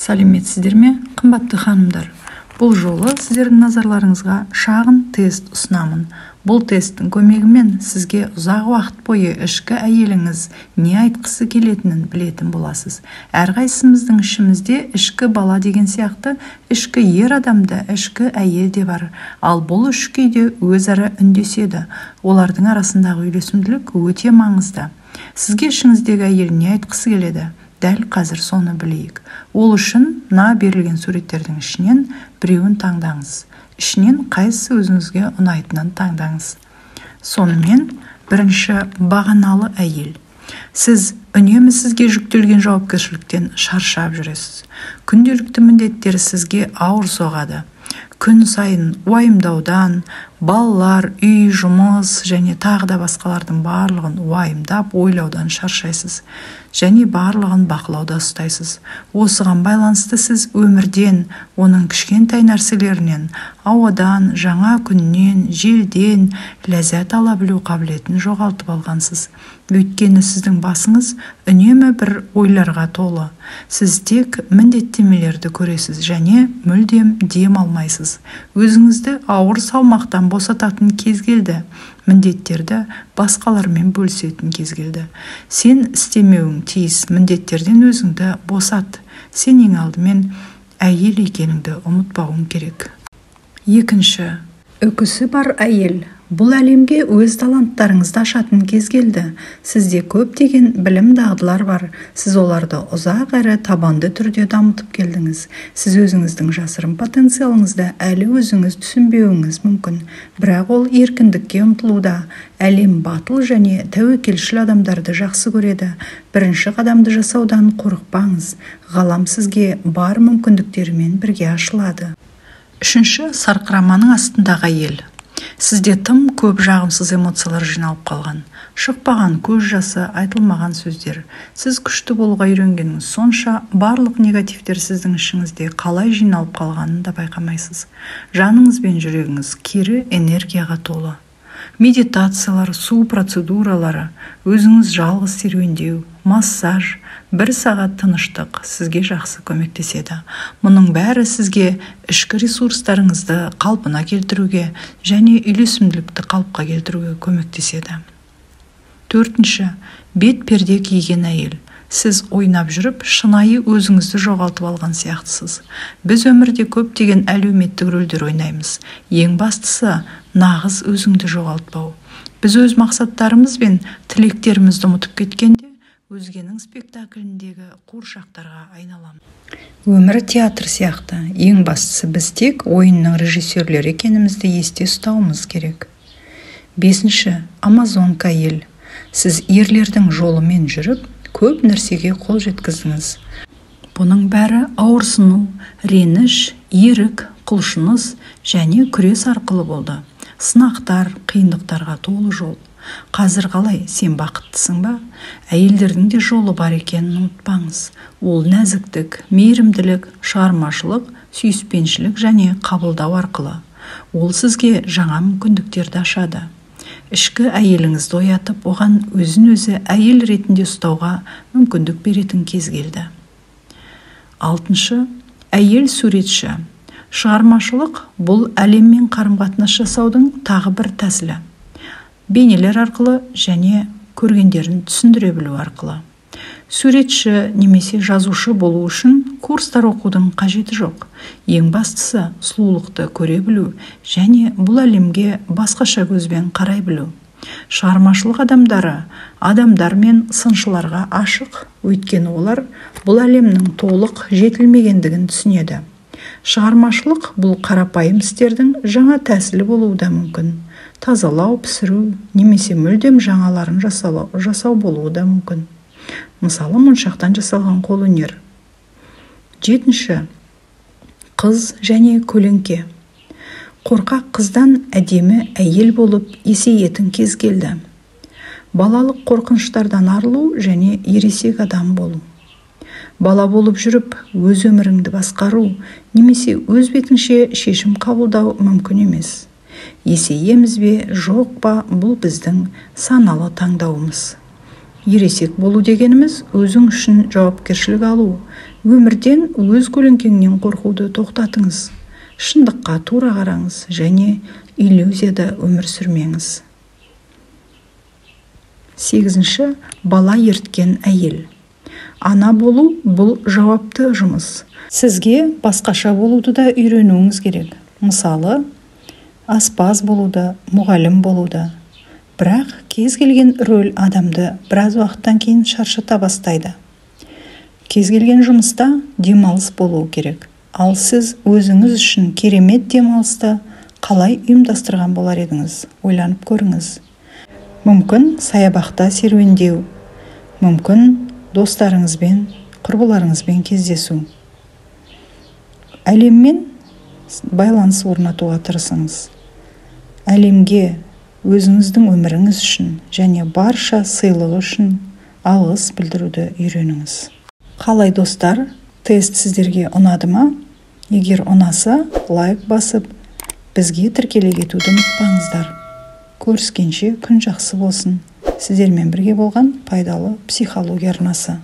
Сәлеметсіздер ме, қымбатты ханымдар? Бұл жолы сіздердің назарларыңызға шағын тест ұсынамын. Бұл тесттің көмегімен сізге ұзақ уақыт бойы ішкі әйеліңіз не айтқысы келетінін білетін боласыз. Әрқайсымыздың ішімізде ішкі бала деген сияқты ішкі ер адамда ішкі әйел де бар. Ал бұл үш күйде өзара үндеседі. Олардың арасындағы үйлесімділік өте маңызды. Сізге ішіңіздегі әйел не айтқысы келеді? Дәл қазір соны білейік. Ол үшін берілген суреттердің ішінен біреуін таңдаңыз. Ішінен қайсысы өзіңізге ұнайтынын таңдаңыз. Сонымен, бірінші бағаналы әйел. Сіз үнемі сізге жүктелген жауапкершіліктен шаршап жүресіз. Күнделікті міндеттер сізге ауыр соғады. Күн сайын уайымдаудан, балалар, үй, жұмыс және тағы да басқалардың барлығын уайымдап, ойлаудан шаршайсыз. Және барлығын бақылауда ұстайсыз. Осыған байланысты сіз өмірден, оның кішкентай нәрселерінен, ауадан, жаңа күннен, желден ләззат ала білу қабілетін жоғалтып алғансыз. Өйткені сіздің басыңыз үнемі бір ойларға толы. Сіз тек міндеттемелерді көресіз және мүлдем дем алмайсыз. Өзіңізді ауыр салмақтан босататын кез келді. Міндеттерді басқалармен бөлісетін кез келді. Сен істемеуің тиіс міндеттерден өзіңді босат. Сен ең алдымен әйел екеніңді ұмытпауың керек. Екінші, үкісі бар әйел. Бұл әлемге өз таланттарыңызды ашатын кез келді. Сізде көптеген білім дағдылар бар. Сіз оларды ұзақ әрі табанды түрде дамытып келдіңіз. Сіз өзіңіздің жасырын потенциалыңызды әлі өзіңіз түсінбеуіңіз мүмкін. Бірақ ол еркіндікке ұмтылуда. Әлем батыл және тәуекелшіл адамдарды жақсы көреді. Бірінші қадамды жасаудан қорықпаңыз. Ғалам сізге бар мүмкіндіктерімен бірге ашылады. Үшінші, сарқыраманың астындағы әйел. Сізде тым көп жағымсыз эмоциялар жиналып қалған. Шықпаған көз жасы, айтылмаған сөздер. Сіз күшті болуға үйренгеніңіз сонша, барлық негативтер сіздің ішіңізде қалай жиналып қалғанын да байқамайсыз. Жаныңыз бен жүрегіңіз кері энергияға толы. Медитациялар, су процедуралары, өзіңіз жалғыз серуендеу, массаж, 1 сағат тыныштық сізге жақсы көмектеседі. Мұның бәрі сізге ішкі ресурстарыңызды қалпына келтіруге және үйлесімділікті қалыпқа келтіруге көмектеседі. Төртінші, бет перде киген әйел. Сіз ойнап жүріп, шынайы өзіңізді жоғалтып алған сияқтысыз. Біз өмірде көптеген әлеуметтік рөлдер ойнаймыз. Ең бастысы, нағыз өзіңді жоғалтпау. Біз өз мақсаттарымыз бен тілектерімізді ұмытып кеткенде, өзгенің спектакліндегі қуыршақтарға айналамыз. Өмір театр сияқты. Ең бастысы біз тек ойынның режиссерлері екенімізді есте ұстауымыз керек. Бесінші, амазонка әйел. Сіз ерлердің жолымен жүріп, көп нәрсеге қол жеткіздіңіз. Бұның бәрі ауырсыну, реніш, ерік, құлшыныс және күрес арқылы болды. Сынақтар, қиындықтарға толы жол. Қазір қалай, сен бақыттысың ба? Әйелдердің де жолы бар екенін ұмытпаңыз. Ол нәзіктік, мейірімділік, шығармашылық, сүйіспеншілік және қабылдау арқылы. Ол сізге жаңа мүмкіндіктерді ашады. Ішкі әйеліңізді оятып, оған өзін-өзі әйел ретінде ұстауға мүмкіндік беретін кез келді. Алтыншы, әйел суретші. Шығармашылық бұл әлеммен қарым-қатынас жасаудың тағы бір тәсілі. Бейнелер арқылы және көргендерін түсіндіре білу арқылы. Суретші немесе жазушы болу үшін курстар оқудың қажеті жоқ. Ең бастысы сұлулықты көре білу және бұл әлемге басқаша көзбен қарай білу. Шығармашылық адамдар мен сыншыларға ашық, өйткені олар бұл әлемнің толық жетілмегендігін түсінеді. Шығармашылық бұл қарапайым істердің жаңа тәсілі болуы да мүмкін. Тазалау, пісіру немесе мүлдем жаңаларын жасау болуы да мүмкін. Мысалы, моншақтан жасалған қолөнер. Жетінші, қыз және көлеңке. Қорқақ қыздан әдемі әйел болып есейетін кез келді. Балалық қорқыныштардан арылу және ересек адам болу. Бала болып жүріп, өз өміріңді басқару немесе өз бетіңше шешім қабылдау мүмкін емес. Есейеміз бе, жоқ па, бұл біздің саналы таңдауымыз. Ересек болу дегеніміз өзің үшін жауапкершілік алу, Өмірден өз көлеңкеңнен қорқуды тоқтатыңыз. Шындыққа тура қараңыз және иллюзияда өмір сүрмеңіз. 8. Бала ерткен әйел. Ана болу бұл жауапты жұмыс. Сізге басқаша болуды да үйренуіңіз керек. Мысалы, аспаз болуды, мұғалім болуды. Бірақ кез келген рөл адамды біраз уақыттан кейін шаршата бастайды. Кез келген жұмыста демалыс болуы керек. Ал сіз өзіңіз үшін керемет демалысты қалай ұйымдастырған болар едіңіз? Ойланып көріңіз. Мүмкін саябақта серуендеу, мүмкін достарыңызбен, құрбыларыңызбен кездесу. Әлеммен байланыс орнатуға тырысыңыз. Әлемге өзіңіздің өміріңіз үшін және барша сыйлығы үшін алғыс білдіруді үйреніңіз. Қалай достар, тест сіздерге ұнады ма? Егер ұнаса, лайк басып, бізге тіркеле кетуді ұмытпаңыздар. Көріскенше күн жақсы болсын. Сіздермен бірге болған пайдалы психология арнасы.